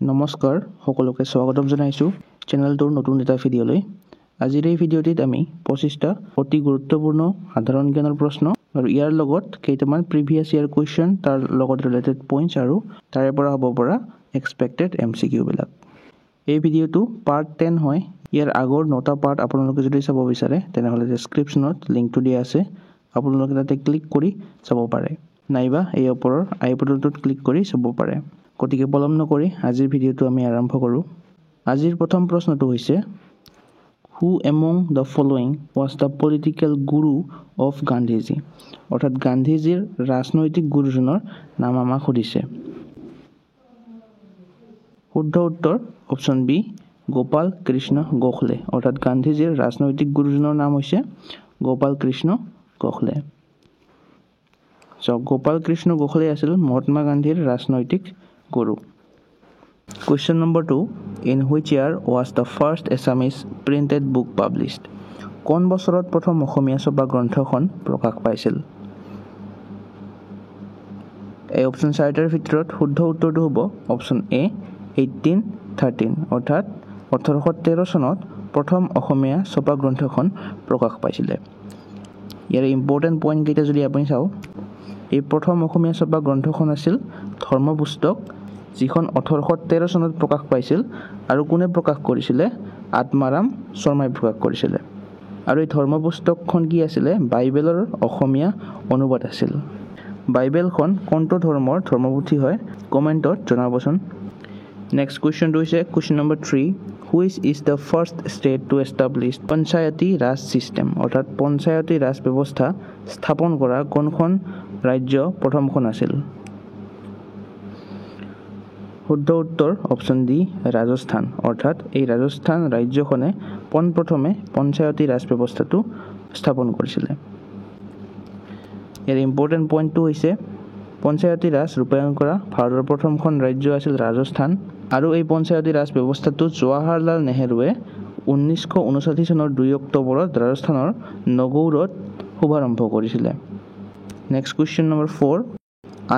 নমস্কাৰ সকলোকে স্বাগতম জনাইছোঁ চেনেলটোৰ নতুন এটা ভিডিঅ'লৈ। আজিৰ এই ভিডিঅ'টিত আমি 25টা অতি গুৰুত্বপূৰ্ণ সাধাৰণ জ্ঞানৰ প্ৰশ্ন আৰু ইয়াৰ লগত কেইটামান প্ৰিভিয়াছ ইয়াৰ কুৱেশ্যন তাৰ লগত ৰিলেটেড পইণ্টছ আৰু তাৰে পৰা হ'ব পৰা এক্সপেক্টেড MCQ বিলাক। এই ভিডিঅ'টো পাৰ্ট 10 হয়। ইয়াৰ আগৰ 9টা পাৰ্ট আপোনালোকে যদি চাব বিচাৰে তেনেহ'লে ডেছক্ৰিপশ্যনত লিংকটো দিয়া আছে, আপোনালোকে তাতে ক্লিক কৰি চাব পাৰে, নাইবা এই ওপৰৰ আই বাটনটোত ক্লিক কৰি চাব পাৰে। গতিকে পলম নকৰি আজিৰ ভিডিঅ'টো আমি আৰম্ভ কৰোঁ। আজিৰ প্ৰথম প্ৰশ্নটো হৈছে who among the following was the political Guru of Gandhiji, অৰ্থাৎ গান্ধীজীৰ ৰাজনৈতিক গুৰুজনৰ নাম আমাক সুধিছে। শুদ্ধ উত্তৰ অপশ্যন বি গোপাল কৃষ্ণ গোখলে, অৰ্থাৎ গান্ধীজীৰ ৰাজনৈতিক গুৰুজনৰ নাম হৈছে গোপাল কৃষ্ণ গোখলে। গোপাল কৃষ্ণ গোখলে আছিল মহাত্মা গান্ধীৰ ৰাজনৈতিক গুৰু। Question number 2. In which year was the first Assamese printed book published? কোন বছৰত প্ৰথম অসমীয়া ছপা গ্ৰন্থখন প্ৰকাশ পাইছিল? এই অপশ্যন চাৰিটাৰ ভিতৰত শুদ্ধ উত্তৰটো হ'ব অপশ্যন এ 1813, অৰ্থাৎ 1813 চনত প্ৰথম অসমীয়া ছপা গ্ৰন্থখন প্ৰকাশ পাইছিলে। ইয়াৰ ইম্পৰ্টেণ্ট পইণ্ট কেইটা যদি আপুনি চাওঁ, এই প্ৰথম অসমীয়া ছপা গ্ৰন্থখন আছিল ধৰ্মপুস্তক, যিখন 1813 চনত প্ৰকাশ পাইছিল আৰু কোনে প্ৰকাশ কৰিছিলে? আত্মাৰাম শৰ্মাই প্ৰকাশ কৰিছিলে। আৰু এই ধৰ্মপুস্তকখন কি আছিলে? বাইবেলৰ অসমীয়া অনুবাদ আছিল। বাইবেলখন কোনটো ধৰ্মৰ ধৰ্মপুথি হয়? কমেণ্টত জনাবচোন। নেক্সট কুৱেশ্যনটো হৈছে question number 3. Which is the first state to establish Panchayati Raj system, অৰ্থাৎ পঞ্চায়তী ৰাজ ব্যৱস্থা স্থাপন কৰা কোনখন ৰাজ্য প্ৰথমখন আছিল? শুদ্ধ উত্তৰ অপশ্যন ডি ৰাজস্থান, অৰ্থাৎ এই ৰাজস্থান ৰাজ্যখনে পোনপ্ৰথমে পঞ্চায়তী ৰাজ ব্যৱস্থাটো স্থাপন কৰিছিলে। ইয়াৰ ইম্পৰ্টেণ্ট পইণ্টটো হৈছে পঞ্চায়তী ৰাজ ৰূপায়ণ কৰা ভাৰতৰ প্ৰথমখন ৰাজ্য আছিল ৰাজস্থান, আৰু এই পঞ্চায়তী ৰাজ ব্যৱস্থাটো জৱাহৰলাল নেহৰুৱে 1959 চনৰ 2 অক্টোবৰত ৰাজস্থানৰ নগৌৰত শুভাৰম্ভ কৰিছিলে। Next question number 4.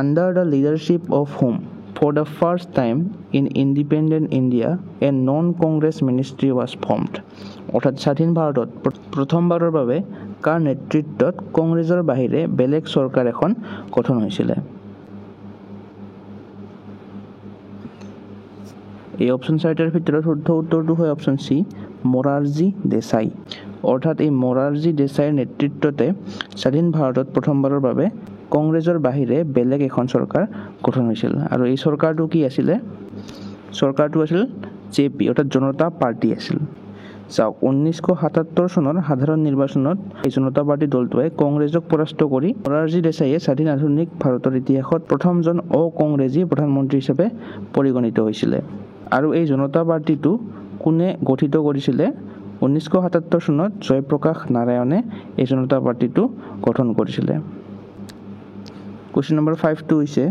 Under the leadership of home for the first time in independent India a non-Congress ministry was formed, অৰ্থাৎ স্বাধীন ভাৰতত প্ৰথমবাৰৰ বাবে কাৰ নেতৃত্বত কংগ্ৰেছৰ বাহিৰে বেলেগ চৰকাৰ এখন গঠন হৈছিলে? এই অপশ্যন চাৰিটাৰ ভিতৰত শুদ্ধ উত্তৰটো হয় অপশ্যন চি মোৰাৰজী দেশাই, অৰ্থাৎ এই মোৰাৰজী দেশাইৰ নেতৃত্বতে স্বাধীন ভাৰতত প্ৰথমবাৰৰ বাবে কংগ্ৰেছৰ বাহিৰে বেলেগ এখন চৰকাৰ গঠন হৈছিল। আৰু এই চৰকাৰটো কি আছিলে? চৰকাৰটো আছিল JP, অৰ্থাৎ জনতা পাৰ্টি আছিল। চাওক, 1977 চনৰ সাধাৰণ নিৰ্বাচনত এই জনতা পাৰ্টি দলটোৱে কংগ্ৰেছক পৰাস্ত কৰি মোৰাৰজী দেশাইয়ে স্বাধীন আধুনিক ভাৰতৰ ইতিহাসত প্ৰথমজন অকংগ্ৰেছী প্ৰধানমন্ত্ৰী হিচাপে পৰিগণিত হৈছিলে। আৰু এই জনতা পাৰ্টিটো কোনে গঠিত কৰিছিলে? 1977 চনত জয়প্ৰকাশ নাৰায়ণে এই জনতা পাৰ্টিটো গঠন কৰিছিলে। Question number 5 হৈছে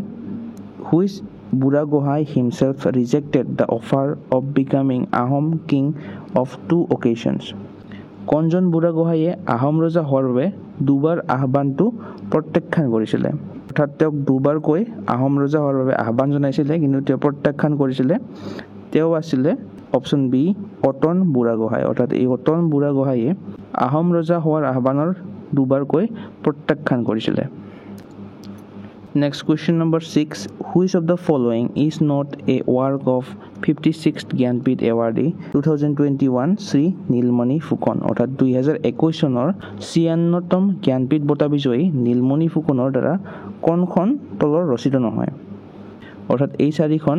which Buragোহাঁই himself rejected the offer of becoming Ahom king of 2 occasions? কোনজন বুঢ়াগোহাঁইয়ে আহোম ৰজা হোৱাৰ বাবে দুবাৰ আহ্বানটো প্ৰত্যাখ্যান কৰিছিলে? অৰ্থাৎ তেওঁক দুবাৰকৈ আহোম ৰজা হোৱাৰ বাবে আহ্বান জনাইছিলে, কিন্তু তেওঁ প্ৰত্যাখ্যান কৰিছিলে। তেওঁ আছিলে অপশ্যন বি কটন বুঢ়াগোহাঁই, অৰ্থাৎ এই কটন বুঢ়াগোহাঁইয়ে আহোম ৰজা হোৱাৰ আহ্বানৰ দুবাৰকৈ প্ৰত্যাখ্যান কৰিছিলে। Next question number 6. Which of the following is not a work of 56th Gyanpith Awardee 2021 Shri Nilmani Phukan, অৰ্থাৎ 2021 চনৰ 56তম জ্ঞানপীঠ বঁটা বিজয়ী নীলমণি ফুকনৰ দ্বাৰা কোনখন তলৰ ৰচিত নহয়? অৰ্থাৎ এই চাৰিখন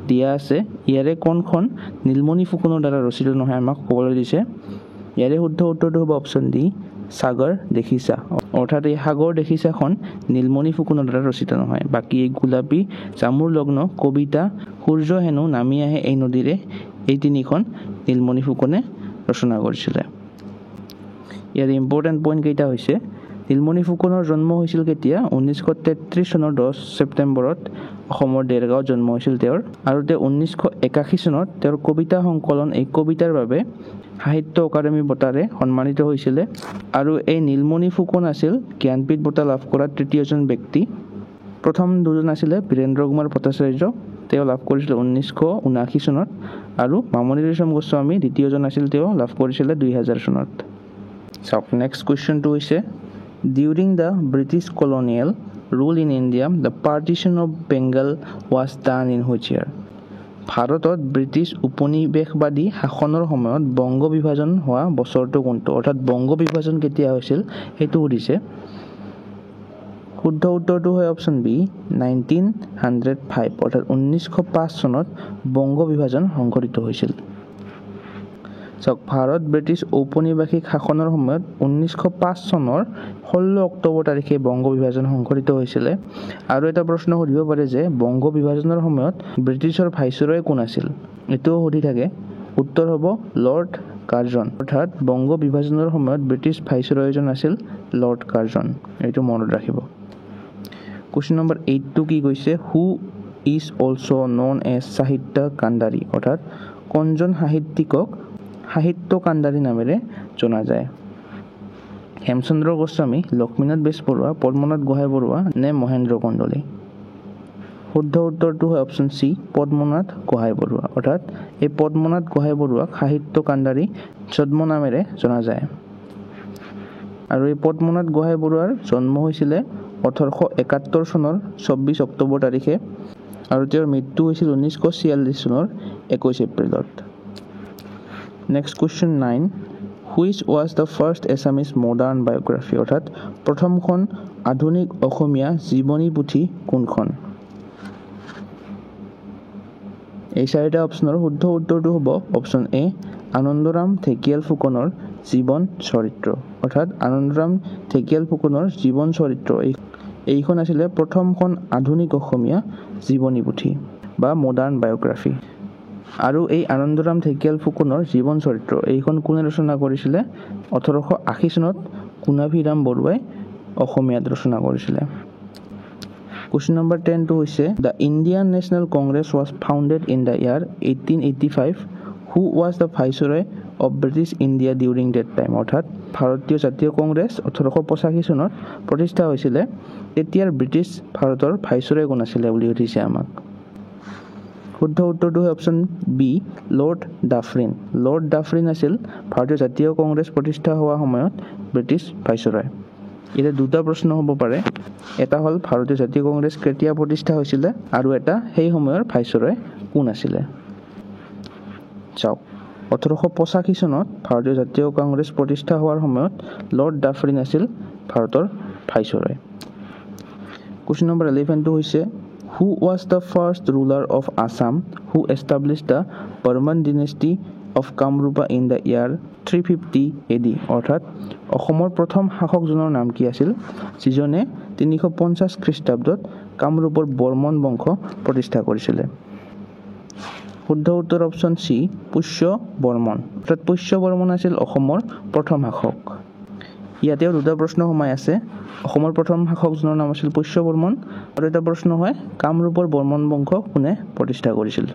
দিয়া আছে, ইয়াৰে কোনখন নীলমণি ফুকনৰ দ্বাৰা ৰচিত নহয় আমাক ক'বলৈ দিছে। ইয়াৰে শুদ্ধ উত্তৰটো হ'ব অপশ্যন ডি সাগৰ দেখিছা, অৰ্থাৎ এই সাগৰ দেখিছাখন নীলমণি ফুকনৰ দ্বাৰা ৰচিত নহয়। বাকী এই গোলাপী জামুৰ লগ্ন কবিতা সূৰ্য হেনো নামি আহে এই নদীৰে, এই তিনিখন নীলমণি ফুকনে ৰচনা কৰিছিলে। ইয়াৰ ইম্পৰ্টেণ্ট পইণ্ট কেইটা হৈছে নীলমণি ফুকনৰ জন্ম হৈছিল কেতিয়া? 1933 চনৰ 10 ছেপ্টেম্বৰত অসমৰ দেৰগাঁৱত জন্ম হৈছিল তেওঁৰ, আৰু তেওঁ 1981 চনত তেওঁৰ কবিতা সংকলন এই কবিতাৰ বাবে সাহিত্য অকাডেমী বঁটাৰে সন্মানিত হৈছিলে। আৰু এই নীলমণি ফুকন আছিল জ্ঞানপীঠ বঁটা লাভ কৰা তৃতীয়জন ব্যক্তি। প্ৰথম দুজন আছিলে বীৰেন্দ্ৰ কুমাৰ ভট্টাচাৰ্য তেওঁ লাভ কৰিছিল 1979 চনত আৰু মামণি ৰয়ছম গোস্বামী দ্বিতীয়জন আছিল, তেওঁ লাভ কৰিছিলে 2000 চনত। চাওক নেক্সট কুৱেশ্যনটো হৈছে during the British colonial rule in India the partition of Bengal was done in which ইয়াৰ? ভাৰতত ব্ৰিটিছ উপনিৱেশবাদী শাসনৰ সময়ত বংগ বিভাজন হোৱা বছৰটো কোনটো? অৰ্থাৎ বংগ বিভাজন কেতিয়া হৈছিল সেইটো সুধিছে। শুদ্ধ উত্তৰটো হয় অপশ্যন বি 1905 অৰ্থাৎ 1905 চনত বংগ বিভাজন সংঘটিত হৈছিল। চাওক ভাৰত ব্ৰিটিছ ঔপনিৱেশিক শাসনৰ সময়ত 1905 চনৰ 16 অক্টোবৰ তাৰিখে বংগ বিভাজন সংঘটিত হৈছিলে। আৰু এটা প্ৰশ্ন সুধিব পাৰে যে বংগ বিভাজনৰ সময়ত ব্ৰিটিছৰ ভাইচৰয় কোন আছিল, এইটোও সুধি থাকে। উত্তৰ হ'ব লৰ্ড কাৰ্জন। অৰ্থাৎ বংগ বিভাজনৰ সময়ত ব্ৰিটিছ ভাইচৰয়জন আছিল লৰ্ড কাৰ্জন, এইটো মনত ৰাখিব। কুৱেশ্যন নম্বৰ 8টো কি কৈছে? Who is also' known as সাহিত্য কাণ্ডাৰী? অৰ্থাৎ কোনজন সাহিত্যিকক সাহিত্য কাণ্ডাৰী নামেৰে জনা যায়? হেমচন্দ্ৰ গোস্বামী, লক্ষ্মীনাথ বেজবৰুৱা, পদ্মনাথ গোহাঞিবৰুৱা নে মহেন্দ্ৰ কন্দলী? শুদ্ধ উত্তৰটো হয় অপশ্যন চি পদ্মনাথ গোহাঞিবৰুৱা। অৰ্থাৎ এই পদ্মনাথ গোহাঞিবৰুৱাক সাহিত্য কাণ্ডাৰী ছদ্ম নামেৰে জনা যায়। আৰু এই পদ্মনাথ গোহাঞিবৰুৱাৰ জন্ম হৈছিলে 1871 চনৰ 24 অক্টোবৰ তাৰিখে আৰু তেওঁৰ মৃত্যু হৈছিল 1946 চনৰ 21 এপ্ৰিলত। Next question 9 which was the first Assamese modern biography? অৰ্থাৎ প্ৰথমখন আধুনিক অসমীয়া জীৱনী পুথি কোনখন? এই চাৰিটা অপশ্যনৰ শুদ্ধ উত্তৰটো হ'ব অপশ্যন এ আনন্দৰাম ঢেকিয়াল ফুকনৰ জীৱন চৰিত্ৰ। অৰ্থাৎ আনন্দৰাম ঢেকিয়াল ফুকনৰ জীৱন চৰিত্ৰ এইখন আছিলে প্ৰথমখন আধুনিক অসমীয়া জীৱনী পুথি বা মডাৰ্ণ বায়'গ্ৰাফি। আৰু এই আনন্দৰাম ঢেকিয়াল ফুকনৰ জীৱন চৰিত্ৰ এইখন কোনে ৰচনা কৰিছিলে? 1880 চনত গুণাভিৰাম বৰুৱাই অসমীয়াত ৰচনা কৰিছিলে। কুৱেশ্যন নম্বৰ 10টো হৈছে the Indian National Congress was founded in the year 1885 who was the viceroy of British India during that time? অৰ্থাৎ ভাৰতীয় জাতীয় কংগ্ৰেছ 1885 চনত প্ৰতিষ্ঠা হৈছিলে, তেতিয়াৰ ব্ৰিটিছ ভাৰতৰ ভাইচৰয় কোন আছিলে বুলি সুধিছে আমাক। শুদ্ধ উত্তৰটো হয় অপশ্যন বি লৰ্ড ডাফৰিন। লৰ্ড ডাফৰিন আছিল ভাৰতীয় জাতীয় কংগ্ৰেছ প্ৰতিষ্ঠা হোৱা সময়ত ব্ৰিটিছ ভাইচৰয়। এতিয়া দুটা প্ৰশ্ন হ'ব পাৰে, এটা হ'ল ভাৰতীয় জাতীয় কংগ্ৰেছ কেতিয়া প্ৰতিষ্ঠা হৈছিলে আৰু এটা সেই সময়ৰ ভাইচৰয় কোন আছিলে। চাওক 1885 চনত ভাৰতীয় জাতীয় কংগ্ৰেছ প্ৰতিষ্ঠা হোৱাৰ সময়ত লৰ্ড ডাফৰিন আছিল ভাৰতৰ ভাইচৰয়। কুৱেশ্যন নম্বৰ 11টো হৈছে who was the first ruler of Assam who established the Varman dynasty of Kamarupa in the year 350 AD? অৰ্থাৎ অসমৰ প্ৰথম শাসকজনৰ নাম কি আছিল যিজনে 350 খ্ৰীষ্টাব্দত কামৰূপৰ বৰ্মন বংশ প্ৰতিষ্ঠা কৰিছিলে? শুদ্ধ উত্তৰ অপশ্যন চি পুষ্য বৰ্মন। অৰ্থাৎ পুষ্য বৰ্মন আছিল অসমৰ প্ৰথম শাসক। ইয়াতেও দুটা প্ৰশ্ন সোমাই আছে, অসমৰ প্ৰথম শাসকজনৰ নাম আছিল পুষ্য বৰ্মন আৰু এটা প্ৰশ্ন হয় কামৰূপৰ বৰ্মন বংশ কোনে প্ৰতিষ্ঠা কৰিছিল?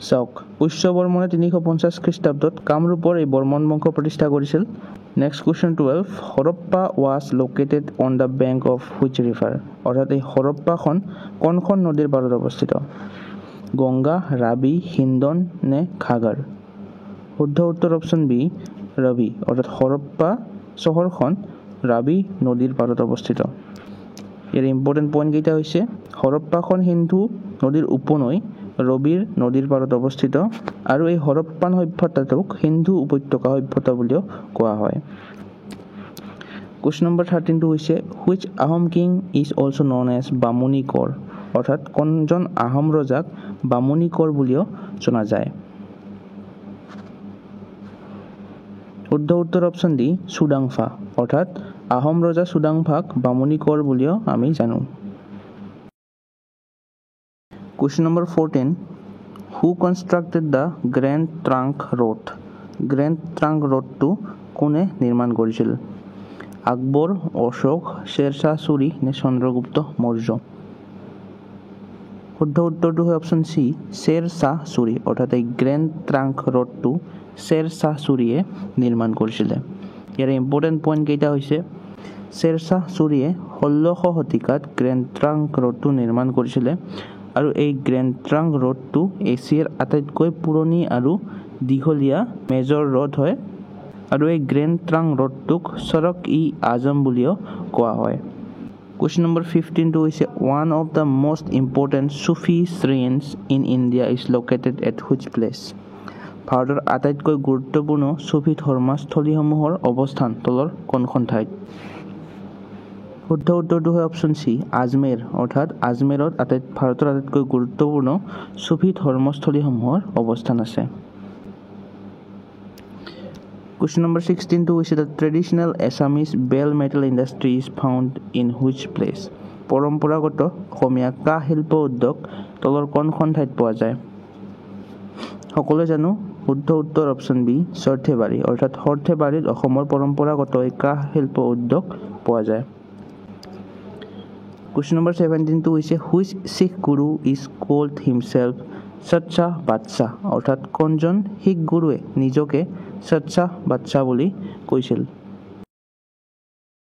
চাওক পুষ্য বৰ্মনে 350 খ্ৰীষ্টাব্দত কামৰূপৰ এই বৰ্মন বংশ প্ৰতিষ্ঠা কৰিছিল। Next question 12 Harappa was located on the bank of which river? অৰ্থাৎ এই হৰপ্পাখন কোনখন নদীৰ পাৰত অৱস্থিত? গংগা, ৰাবি, হিন্দন নে ঘাগৰ? শুদ্ধ উত্তৰ অপশ্যন বি ৰবি। অৰ্থাৎ হৰপ্পা চহৰখন ৰাবি নদীৰ পাৰত অৱস্থিত। ইয়াৰ ইম্পৰ্টেণ্ট পইণ্ট কেইটা হৈছে হৰপ্পাখন সিন্ধু নদীৰ উপনৈ ৰবিৰ নদীৰ পাৰত অৱস্থিত আৰু এই হৰপ্পান সভ্যতাটোক সিন্ধু উপত্যকা সভ্যতা বুলিও কোৱা হয়। কুৱেশ্যন নম্বৰ 13টো হৈছে which Ahom king is also' known as Bamuni Konwar? অৰ্থাৎ কোনজন আহোম ৰজাক বামুণী কৰ বুলিও জনা যায়? শুদ্ধ উত্তৰ অপশ্যন ডি চুডাংফা। অৰ্থাৎ আহোম ৰজা চুডাংফাক বামুণী কৰ বুলিও আমি জানো। Question number 14 who constructed the grand trunk road? Grand trunk ৰোডটো কোনে নিৰ্মাণ কৰিছিল? আকবৰ, অশোক, শ্বেৰশ্বাহ ছুৰী নে চন্দ্ৰগুপ্ত মৌৰ্য? শুদ্ধ উত্তৰটো হয় অপশ্যন চি শ্বেৰশ্বাহ ছুৰী। অৰ্থাৎ এই গ্ৰেণ্ড ট্ৰাংক ৰোডটো শ্বেৰশ্বাহ ছুৰীয়ে নিৰ্মাণ কৰিছিলে। ইয়াৰ ইম্পৰ্টেণ্ট পইণ্ট কেইটা হৈছে শ্বেৰশ্বাহ ছুৰীয়ে 1600 শতিকাত গ্ৰেণ্ড ট্ৰাংক ৰোডটো নিৰ্মাণ কৰিছিলে আৰু এই গ্ৰেণ্ড ট্ৰাংক ৰোডটো এছিয়াৰ আটাইতকৈ পুৰণি আৰু দীঘলীয়া মেজৰ ৰোড হয় আৰু এই গ্ৰেণ্ড ট্ৰাংক ৰোডটোক সড়ক-ই-আজম বুলিও কোৱা হয়। Question number 15 হৈছে one of the most important Sufi shrines in India is located at which place? ভাৰতৰ আটাইতকৈ গুৰুত্বপূৰ্ণ সুফি ধৰ্মস্থলীসমূহৰ অৱস্থান তলৰ কোনখন ঠাইত? শুদ্ধ উত্তৰটো হয় অপশ্যন চি আজমেৰ, অৰ্থাৎ আজমেৰত ভাৰতৰ আটাইতকৈ গুৰুত্বপূৰ্ণ সুফি ধৰ্মস্থলীসমূহৰ অৱস্থান আছে। Question number 16 হৈছে the traditional Assamese bell metal industry is found in which place? পৰম্পৰাগত অসমীয়া কাঁহ শিল্প উদ্যোগ তলৰ কোনখন ঠাইত পোৱা যায়? সকলোৱে জানো শুদ্ধ উত্তৰ অপশ্যন বি সৰ্থেবাৰী, অৰ্থাৎ সৰ্থেবাৰীত অসমৰ পৰম্পৰাগত এই কাঁহ শিল্প উদ্যোগ পোৱা যায়। Question number 17 হৈছে which Sikh guru is called himself সচ্চা বাদশাহ, অৰ্থাৎ কোনজন শিখ গুৰুৱে নিজকে সচ্চা বাদশাহ বুলি কৈছিল?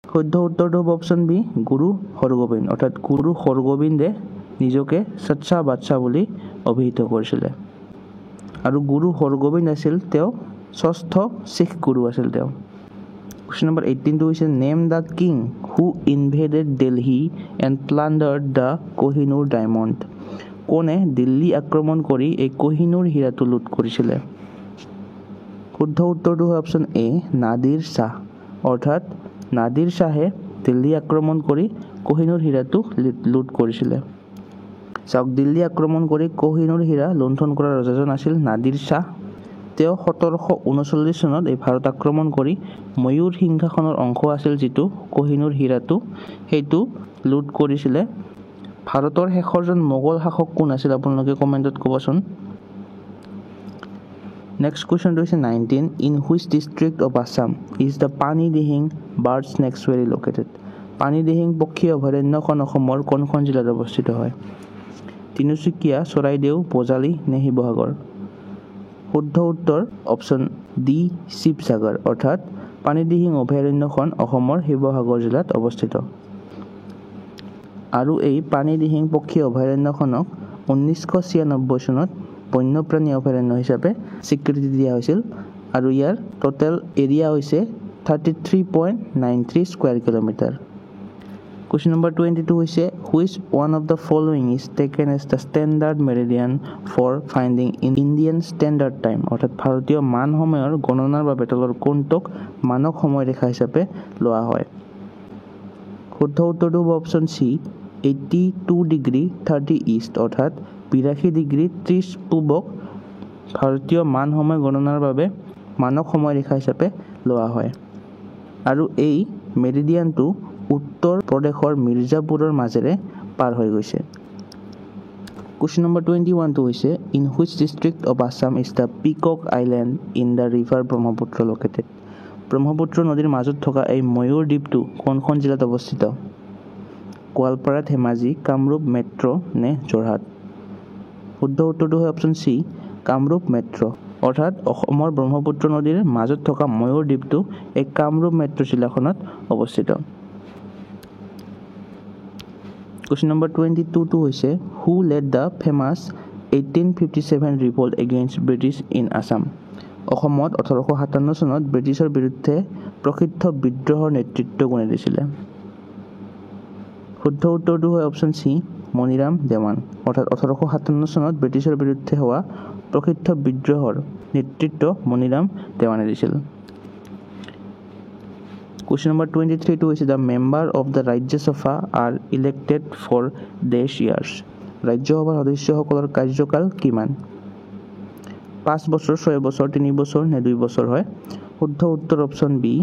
শুদ্ধ উত্তৰটো হ'ব অপশ্যন বি গুৰু হৰগোবিন্দ, অৰ্থাৎ গুৰু হৰগোবিন্দে নিজকে সচ্চা বাদশাহ বুলি অভিহিত কৰিছিলে আৰু গুৰু হৰগোবিন্দ আছিল তেওঁ ষষ্ঠ শিখ গুৰু আছিল তেওঁ। Question number 18 হৈছে name the king who invaded Delhi and plundered the Kohinoor diamond? কোনে দিল্লী আক্ৰমণ কৰি এই কোহিনুৰ হীৰাটো লুট কৰিছিলে? শুদ্ধ উত্তৰটো হয় অপশ্যন এ নাদিৰ শাহ, অৰ্থাৎ নাদিৰ শাহে দিল্লী আক্ৰমণ কৰি কোহিনুৰ হীৰাটো লুট কৰিছিলে। চাওক দিল্লী আক্ৰমণ কৰি কোহিনুৰ হীৰা লুণ্ঠন কৰা ৰজাজন আছিল নাদিৰ শাহ। তেওঁ 1739 চনত এই ভাৰত আক্ৰমণ কৰি ময়ূৰ সিংহাসনৰ অংশ আছিল যিটো কোহিনুৰ হীৰাটো সেইটো লুট কৰিছিলে। ভাৰতৰ শেষৰজন মোগল শাসক কোন আছিল আপোনালোকে কমেণ্টত ক'বচোন। নেক্সট কুৱেশ্যনটো হৈছে 19 in which district of Assam is the পানী দিহিং বাৰ্ড স্নেকচুৱেৰী লোকেটেড? পানী দিহিং পক্ষী অভয়াৰণ্যখন অসমৰ কোনখন জিলাত অৱস্থিত হয়? তিনিচুকীয়া, চৰাইদেউ, বজালী নে শিৱসাগৰ? শুদ্ধ উত্তৰ অপশ্যন ডি শিৱসাগৰ, অৰ্থাৎ পানী দিহিং অভয়াৰণ্যখন অসমৰ শিৱসাগৰ জিলাত অৱস্থিত। আৰু এই পানী দিহিং পক্ষী অভয়াৰণ্যখনক 1996 চনত বন্যপ্ৰাণী অভয়াৰণ্য হিচাপে স্বীকৃতি দিয়া হৈছিল আৰু ইয়াৰ টোটেল এৰিয়া হৈছে 33.93 স্কুৱেৰ কিলোমিটাৰ। Question number 22 হৈছে which one of the following is taken as the standard meridian for finding in Indian standard time? অৰ্থাৎ ভাৰতীয় মান সময়ৰ গণনাৰ বাবে তলৰ কোনটোক মানক সময়ৰেখা হিচাপে লোৱা হয়? শুদ্ধ উত্তৰটো হ'ব অপশ্যন চি 82 ডিগ্ৰী 30 ইষ্ট, অৰ্থাৎ 82 ডিগ্ৰী 30 পূবক ভাৰতীয় মান সময় গণনাৰ বাবে মানক সময়ৰেখা হিচাপে লোৱা হয় আৰু এই মেৰিডিয়ানটো উত্তৰ প্ৰদেশৰ মিৰ্জাপুৰৰ মাজেৰে পাৰ হৈ গৈছে। Question number 21 হৈছে in which district of Assam is the Peacock Island in the river Brahmaputra located? Brahmaputra নদীৰ মাজত থকা এই ময়ূৰ দ্বীপটো কোনখন জিলাত অৱস্থিত? গোৱালপাৰা, ধেমাজি, কামৰূপ মেট্ৰ' নে যোৰহাট? শুদ্ধ উত্তৰটো হয় অপশ্যন চি কামৰূপ মেট্ৰ', অৰ্থাৎ অসমৰ ব্ৰহ্মপুত্ৰ নদীৰ মাজত থকা ময়ূৰ দ্বীপটো এই কামৰূপ মেট্ৰ' জিলাখনত অৱস্থিত। Question number 22 হৈছে who led the famous 1857 revolt against British in Assam? অসমত 1857 চনত ব্ৰিটিছৰ বিৰুদ্ধে প্ৰসিদ্ধ বিদ্ৰোহৰ নেতৃত্ব কোনে দিছিলে? শুদ্ধ উত্তৰটো হয় অপশ্যন চি মণিৰাম দেৱান, অৰ্থাৎ 1857 চনত ব্ৰিটিছৰ বিৰুদ্ধে হোৱা প্ৰসিদ্ধ বিদ্ৰোহৰ নেতৃত্ব মণিৰাম দেৱানে দিছিল। Question number 23 হৈছে the member of the Rajya Sabha are elected for dash years? ৰাজ্যসভাৰ সদস্যসকলৰ কাৰ্যকাল কিমান? 5 বছৰ, 6 বছৰ, 3 বছৰ নে 2 বছৰ হয়? শুদ্ধ উত্তৰ অপশ্যন বি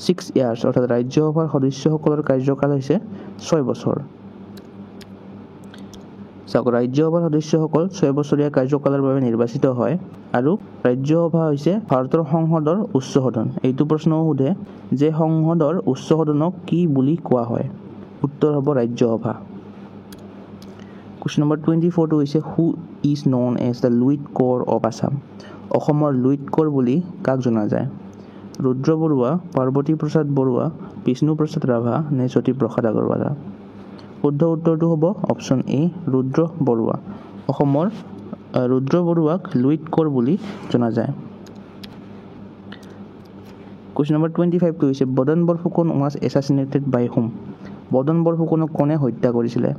6 ইয়াৰ্ছ, অৰ্থাৎ ৰাজ্যসভাৰ সদস্যসকলৰ কাৰ্যকাল হৈছে 6 বছৰ। চাওক ৰাজ্যসভাৰ সদস্যসকল 6 বছৰীয়া কাৰ্যকালৰ বাবে নিৰ্বাচিত হয় আৰু ৰাজ্যসভা হৈছে ভাৰতৰ সংসদৰ উচ্চ সদন। এইটো প্ৰশ্নও সোধে যে সংসদৰ উচ্চ সদনক কি বুলি কোৱা হয়? উত্তৰ হ'ব ৰাজ্যসভা। Question number 24 হৈছে who is known as the Luit Core of Assam? অসমৰ লুইট কোৰ বুলি কাক জনা যায়? ৰুদ্ৰ বৰুৱা, পাৰ্বতী প্ৰসাদ বৰুৱা, বিষ্ণু প্ৰসাদ ৰাভা নে জ্যোতি প্ৰসাদ আগৰৱালা? শুদ্ধ উত্তৰটো হ'ব অপশ্যন এ ৰুদ্ৰ বৰুৱা। অসমৰ ৰুদ্ৰ বৰুৱাক লুইত কোৰ বুলি জনা যায়। কুৱেশ্যন নম্বৰ 25 হৈছে বদন বৰফুকন ৱাজ এছাচিনেটেড বাই হুম। বদন বৰফুকনক কোনে হত্যা কৰিছিলে?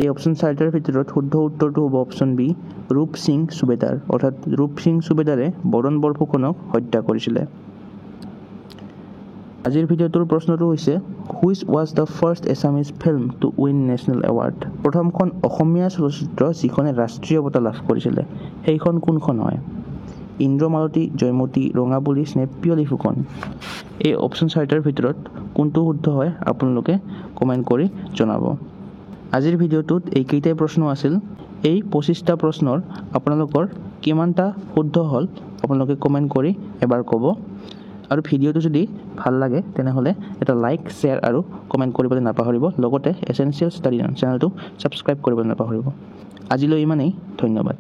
এই অপশ্যন চাৰিটাৰ ভিতৰত শুদ্ধ উত্তৰটো হ'ব অপশ্যন বি ৰূপ সিং সুবেদাৰ। অৰ্থাৎ ৰূপ সিং সুবেদাৰে বদন বৰফুকনক হত্যা কৰিছিলে। আজিৰ ভিডিঅ'টোৰ প্ৰশ্নটো হৈছে which was the first Assamese film to win national award. প্ৰথমখন অসমীয়া চলচ্চিত্ৰ যিখনে ৰাষ্ট্ৰীয় বঁটা লাভ কৰিছিলে সেইখন কোনখন হয়? ইন্দ্ৰমালতী, জয়মতী, ৰঙাপুলিচ নে পিয়লি ফুকন? এই অপশ্যন চাৰিটাৰ ভিতৰত কোনটো শুদ্ধ হয় আপোনালোকে কমেণ্ট কৰি জনাব। আজিৰ ভিডিঅ'টোত এইকেইটাই প্ৰশ্ন আছিল। এই 25টা প্ৰশ্নৰ আপোনালোকৰ কিমানটা শুদ্ধ হ'ল আপোনালোকে কমেণ্ট কৰি এবাৰ ক'ব। আৰু ভিডিঅ'টো যদি ভাল লাগে তেনেহ'লে এটা লাইক, শ্বেয়াৰ আৰু কমেণ্ট কৰিবলৈ নাপাহৰিব। লগতে এছেনচিয়েল ষ্টাডি চেনেলটো ছাবস্ক্ৰাইব কৰিবলৈ নাপাহৰিব। আজিলৈ ইমানেই, ধন্যবাদ।